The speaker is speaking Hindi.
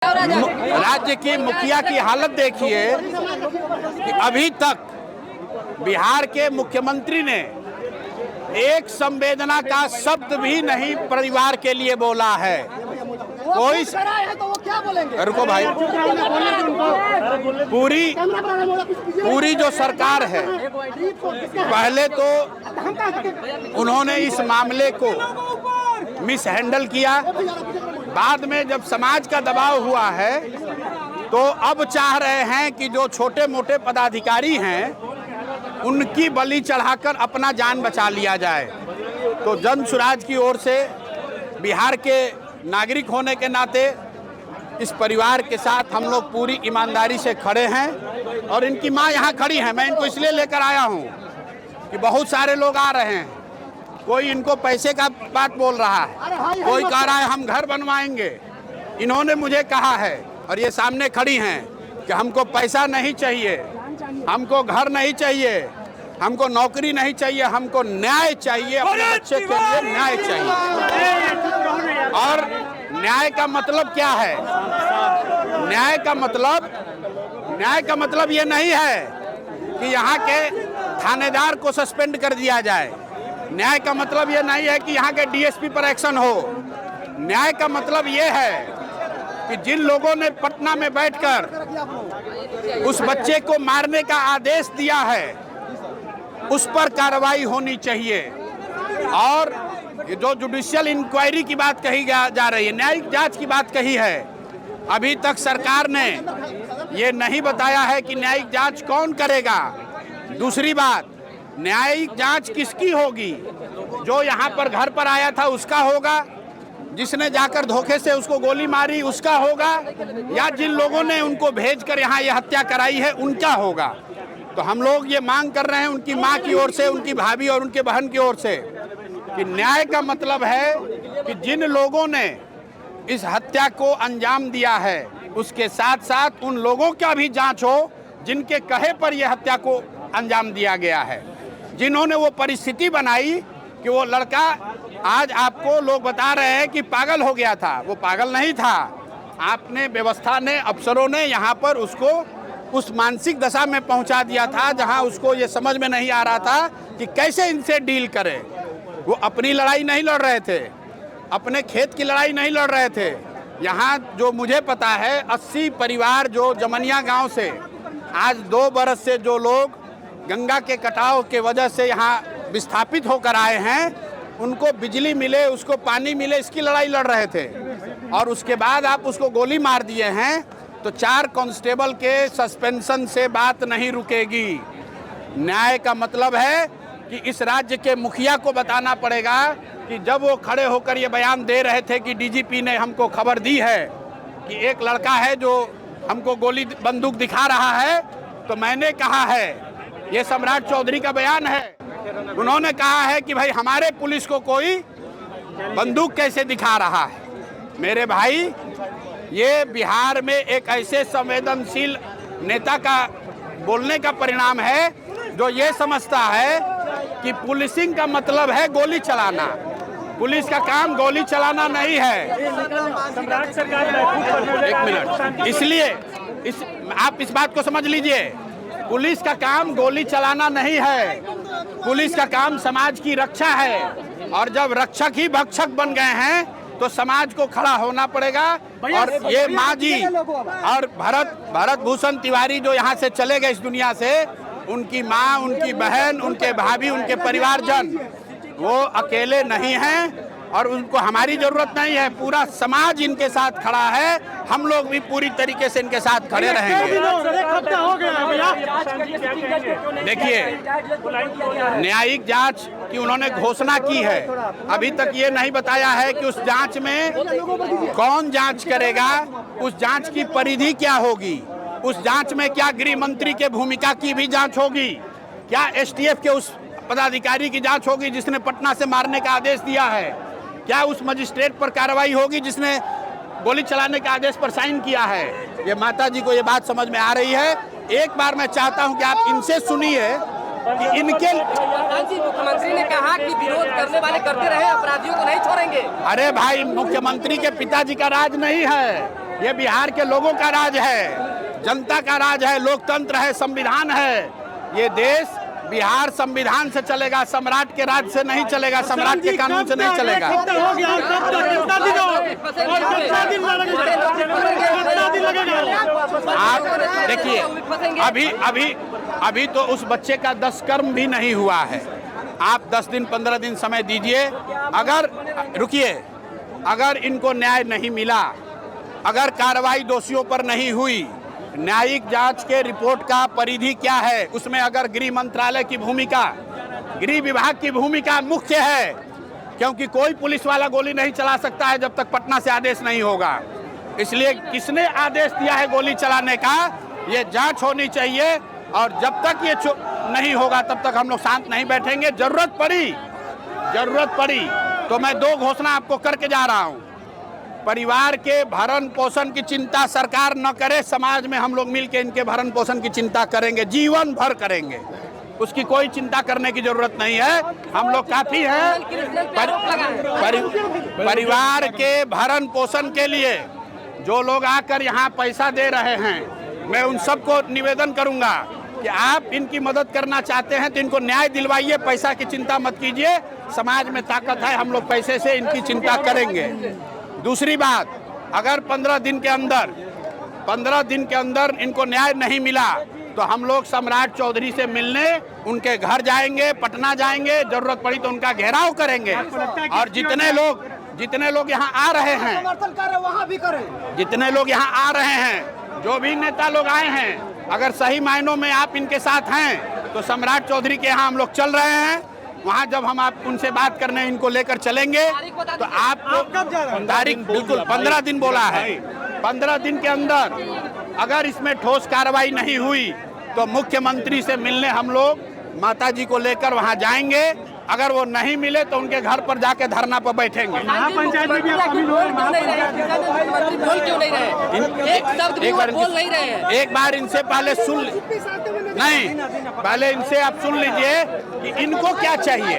राज्य की मुखिया की हालत देखिए कि अभी तक बिहार के मुख्यमंत्री ने एक संवेदना का शब्द भी नहीं परिवार के लिए बोला है। कोई तो वो क्या बोलेंगे? रुको भाई, पूरी जो सरकार है, पहले तो उन्होंने इस मामले को मिस हैंडल किया। बाद में जब समाज का दबाव हुआ है तो अब चाह रहे हैं कि जो छोटे मोटे पदाधिकारी हैं उनकी बलि चढ़ाकर अपना जान बचा लिया जाए। तो जन सुराज की ओर से बिहार के नागरिक होने के नाते इस परिवार के साथ हम लोग पूरी ईमानदारी से खड़े हैं और इनकी मां यहाँ खड़ी है। मैं इनको इसलिए लेकर आया हूँ कि बहुत सारे लोग आ रहे हैं, कोई इनको पैसे का बात बोल रहा है, कोई कह रहा है हम घर बनवाएंगे। इन्होंने मुझे कहा है और ये सामने खड़ी हैं कि हमको पैसा नहीं चाहिए, हमको घर नहीं चाहिए, हमको नौकरी नहीं चाहिए, हमको न्याय चाहिए, अपने बच्चे के लिए न्याय चाहिए। और न्याय का मतलब क्या है? न्याय का मतलब ये नहीं है कि यहाँ के थानेदार को सस्पेंड कर दिया जाए। न्याय का मतलब ये नहीं है कि यहाँ के डीएसपी पर एक्शन हो। न्याय का मतलब ये है कि जिन लोगों ने पटना में बैठकर उस बच्चे को मारने का आदेश दिया है उस पर कार्रवाई होनी चाहिए। और ये जो जुडिशियल इंक्वायरी की बात कही जा रही है, न्यायिक जांच की बात कही है, अभी तक सरकार ने ये नहीं बताया है कि न्यायिक जांच कौन करेगा। दूसरी बात, न्यायिक जांच किसकी होगी? जो यहाँ पर घर पर आया था उसका होगा, जिसने जाकर धोखे से उसको गोली मारी उसका होगा, या जिन लोगों ने उनको भेजकर यहाँ ये हत्या कराई है उनका होगा। तो हम लोग ये मांग कर रहे हैं उनकी माँ की ओर से, उनकी भाभी और उनके बहन की ओर से कि न्याय का मतलब है कि जिन लोगों ने इस हत्या को अंजाम दिया है उसके साथ साथ उन लोगों का भी जांच हो जिनके कहे पर यह हत्या को अंजाम दिया गया है, जिन्होंने वो परिस्थिति बनाई कि वो लड़का आज आपको लोग बता रहे हैं कि पागल हो गया था। वो पागल नहीं था, आपने व्यवस्था ने, अफसरों ने यहाँ पर उसको उस मानसिक दशा में पहुँचा दिया था जहाँ उसको ये समझ में नहीं आ रहा था कि कैसे इनसे डील करे। वो अपनी लड़ाई नहीं लड़ रहे थे, अपने खेत की लड़ाई नहीं लड़ रहे थे। यहाँ जो मुझे पता है 80 परिवार जो जमनिया गाँव से आज 2 बरस से जो लोग गंगा के कटाव के वजह से यहाँ विस्थापित होकर आए हैं, उनको बिजली मिले, उसको पानी मिले, इसकी लड़ाई लड़ रहे थे। और उसके बाद आप उसको गोली मार दिए हैं तो 4 कांस्टेबल के सस्पेंशन से बात नहीं रुकेगी। न्याय का मतलब है कि इस राज्य के मुखिया को बताना पड़ेगा कि जब वो खड़े होकर ये बयान दे रहे थे कि डीजीपी ने हमको खबर दी है कि एक लड़का है जो हमको गोली बंदूक दिखा रहा है, तो मैंने कहा है, ये सम्राट चौधरी का बयान है, उन्होंने कहा है कि भाई हमारे पुलिस को कोई बंदूक कैसे दिखा रहा है। मेरे भाई, ये बिहार में एक ऐसे संवेदनशील नेता का बोलने का परिणाम है जो ये समझता है कि पुलिसिंग का मतलब है गोली चलाना। पुलिस का काम गोली चलाना नहीं है। एक मिनट, इसलिए आप इस बात को समझ लीजिए, पुलिस का काम गोली चलाना नहीं है, पुलिस का काम समाज की रक्षा है। और जब रक्षक ही भक्षक बन गए हैं तो समाज को खड़ा होना पड़ेगा। और ये माँ जी और भरत भूषण तिवारी जो यहाँ से चले गए इस दुनिया से, उनकी माँ, उनकी बहन, उनके भाभी, उनके परिवारजन वो अकेले नहीं हैं और उनको हमारी जरूरत नहीं है। पूरा समाज इनके साथ खड़ा है, हम लोग भी पूरी तरीके से इनके साथ खड़े रहेंगे। देखिए, न्यायिक जांच की उन्होंने घोषणा की है, अभी तक ये नहीं बताया है कि उस जांच में कौन जांच करेगा, उस जांच की परिधि क्या होगी, उस जांच में क्या गृह मंत्री के भूमिका की भी जांच होगी, क्या एसटीएफ के उस पदाधिकारी की जांच होगी जिसने पटना से मारने का आदेश दिया है, क्या उस मजिस्ट्रेट पर कार्रवाई होगी जिसने गोली चलाने के आदेश पर साइन किया है। ये माता जी को ये बात समझ में आ रही है। एक बार मैं चाहता हूं कि आप इनसे सुनिए कि इनके मुख्यमंत्री ने कहा कि विरोध करने वाले करते रहे, अपराधियों को नहीं छोड़ेंगे। अरे भाई, मुख्यमंत्री के पिताजी का राज नहीं है, ये बिहार के लोगों का राज है, जनता का राज है, लोकतंत्र है, संविधान है। ये देश बिहार संविधान से चलेगा, सम्राट के राज से नहीं चलेगा, सम्राट के कानून से नहीं चलेगा। आप देखिए, अभी तो उस बच्चे का 10 कर्म भी नहीं हुआ है। आप 10 दिन 15 दिन समय दीजिए। अगर इनको न्याय नहीं मिला, अगर कार्रवाई दोषियों पर नहीं हुई, न्यायिक जांच के रिपोर्ट का परिधि क्या है, उसमें अगर गृह मंत्रालय की भूमिका, गृह विभाग की भूमिका मुख्य है, क्योंकि कोई पुलिस वाला गोली नहीं चला सकता है जब तक पटना से आदेश नहीं होगा। इसलिए किसने आदेश दिया है गोली चलाने का, ये जांच होनी चाहिए। और जब तक ये नहीं होगा तब तक हम लोग शांत नहीं बैठेंगे। जरूरत पड़ी तो मैं 2 घोषणा आपको करके जा रहा हूँ। परिवार के भरण पोषण की चिंता सरकार न करे, समाज में हम लोग मिलकर इनके भरण पोषण की चिंता करेंगे, जीवन भर करेंगे। उसकी कोई चिंता करने की जरूरत नहीं है, हम लोग काफी हैं। परिवार के भरण पोषण के लिए जो लोग आकर यहाँ पैसा दे रहे हैं, मैं उन सबको निवेदन करूंगा कि आप इनकी मदद करना चाहते हैं तो इनको न्याय दिलवाइए, पैसा की चिंता मत कीजिए। समाज में ताकत है, हम लोग पैसे से इनकी चिंता करेंगे। दूसरी बात, अगर 15 दिन के अंदर इनको न्याय नहीं मिला तो हम लोग सम्राट चौधरी से मिलने उनके घर जाएंगे, पटना जाएंगे, जरूरत पड़ी तो उनका घेराव करेंगे। और जितने लोग यहाँ आ रहे हैं, वहाँ भी करें। जितने लोग यहाँ आ रहे हैं, जो भी नेता लोग आए हैं, अगर सही मायनों में आप इनके साथ हैं तो सम्राट चौधरी के यहाँ हम लोग चल रहे हैं। वहाँ जब हम आप उनसे बात करने इनको लेकर चलेंगे तो आपको तारीख बिल्कुल 15 दिन बोला है। 15 दिन के अंदर अगर इसमें ठोस कार्रवाई नहीं हुई तो मुख्यमंत्री से मिलने हम लोग माताजी को लेकर वहाँ जाएंगे। अगर वो नहीं मिले तो उनके घर पर जाके धरना पर बैठेंगे। पंचायत में भी शामिल हुए, बोल क्यों नहीं रहे? एक बार इनसे पहले पहले इनसे आप सुन लीजिए कि इनको क्या चाहिए।